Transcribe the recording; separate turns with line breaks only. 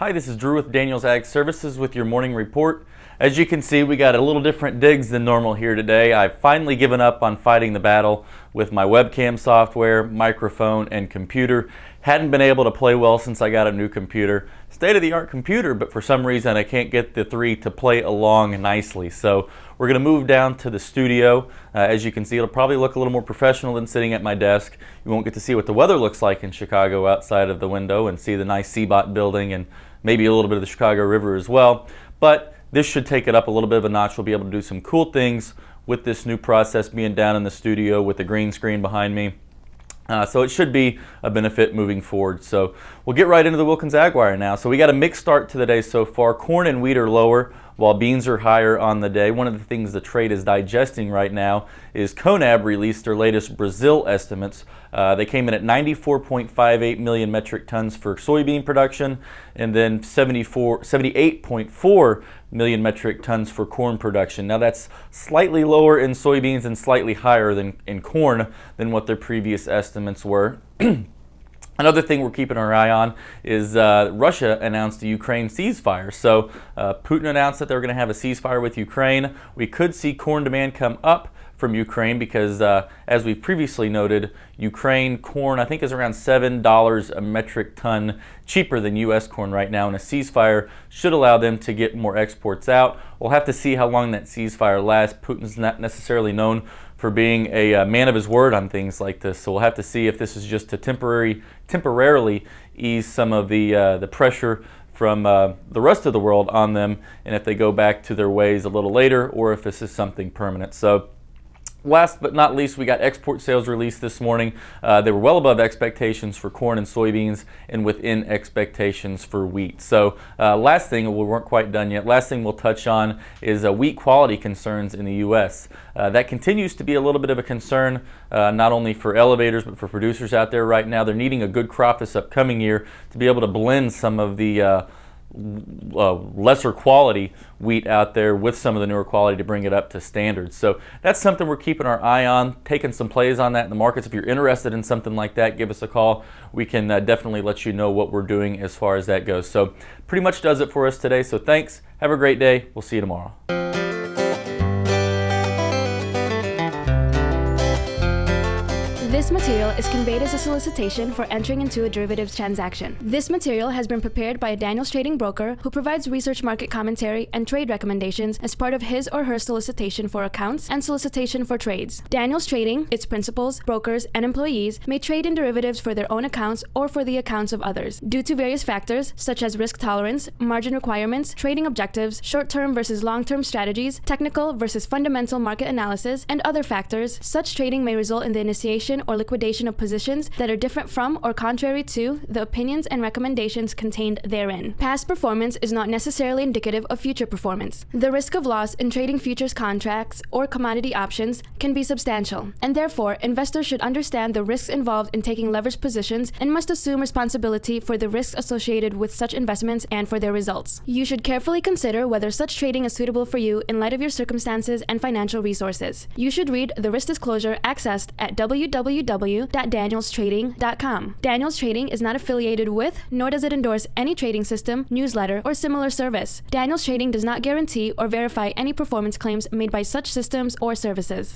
Hi, this is Drew with Daniels Ag Services with your morning report. As you can see, we got a little different digs than normal here today. I've finally given up on fighting the battle with my webcam software, microphone, and computer. Hadn't been able to play well since I got a new computer. State-of-the-art computer, but for some reason I can't get the three to play along nicely. So we're going to move down to the studio. As you can see, it'll probably look a little more professional than sitting at my desk. You won't get to see what the weather looks like in Chicago outside of the window and see the nice CBOT building and maybe a little bit of the Chicago River as well. But this should take it up a little bit of a notch. We'll be able to do some cool things with this new process being down in the studio with the green screen behind me. So it should be a benefit moving forward. So we'll get right into the Wilkins Ag Wire now. So we got a mixed start to the day so far. Corn and wheat are lower while beans are higher on the day. One of the things the trade is digesting right now is CONAB released their latest Brazil estimates. They came in at 94.58 million metric tons for soybean production and then 78.4 million metric tons for corn production. Now that's slightly lower in soybeans and slightly higher than in corn than what their previous estimates were. Another thing we're keeping our eye on is Russia announced a Ukraine ceasefire. So Putin announced that they're going to have a ceasefire with Ukraine. We could see corn demand come up from Ukraine because, as we've previously noted, Ukraine corn I think is around $7 a metric ton cheaper than U.S. corn right now, and a ceasefire should allow them to get more exports out. We'll have to see how long that ceasefire lasts. Putin's not necessarily known for being a man of his word on things like this, so we'll have to see if this is just to temporarily ease some of the pressure from the rest of the world on them, and if they go back to their ways a little later, or if this is something permanent. So last but not least, we got export sales released this morning. They were well above expectations for corn and soybeans and within expectations for wheat. So last thing, we weren't quite done yet, last thing we'll touch on is wheat quality concerns in the U.S. That continues to be a little bit of a concern, not only for elevators but for producers out there right now. They're needing a good crop this upcoming year to be able to blend some of the lesser quality wheat out there with some of the newer quality to bring it up to standards. So that's something we're keeping our eye on, taking some plays on that in the markets. If you're interested in something like that, give us a call. We can definitely let you know what we're doing as far as that goes. So pretty much does it for us today. So thanks. Have a great day. We'll see you tomorrow.
This material is conveyed as a solicitation for entering into a derivatives transaction. This material has been prepared by a Daniels trading broker who provides research, market commentary, and trade recommendations as part of his or her solicitation for accounts and solicitation for trades. Daniels Trading, its principals, brokers, and employees may trade in derivatives for their own accounts or for the accounts of others. Due to various factors such as risk tolerance, margin requirements, trading objectives, short-term versus long-term strategies, technical versus fundamental market analysis, and other factors, such trading may result in the initiation or liquidation of positions that are different from or contrary to the opinions and recommendations contained therein. Past performance is not necessarily indicative of future performance. The risk of loss in trading futures contracts or commodity options can be substantial, and therefore investors should understand the risks involved in taking leveraged positions and must assume responsibility for the risks associated with such investments and for their results. You should carefully consider whether such trading is suitable for you in light of your circumstances and financial resources. You should read the risk disclosure accessed at www.danielstrading.com. Daniels Trading is not affiliated with, nor does it endorse any trading system, newsletter, or similar service. Daniels Trading does not guarantee or verify any performance claims made by such systems or services.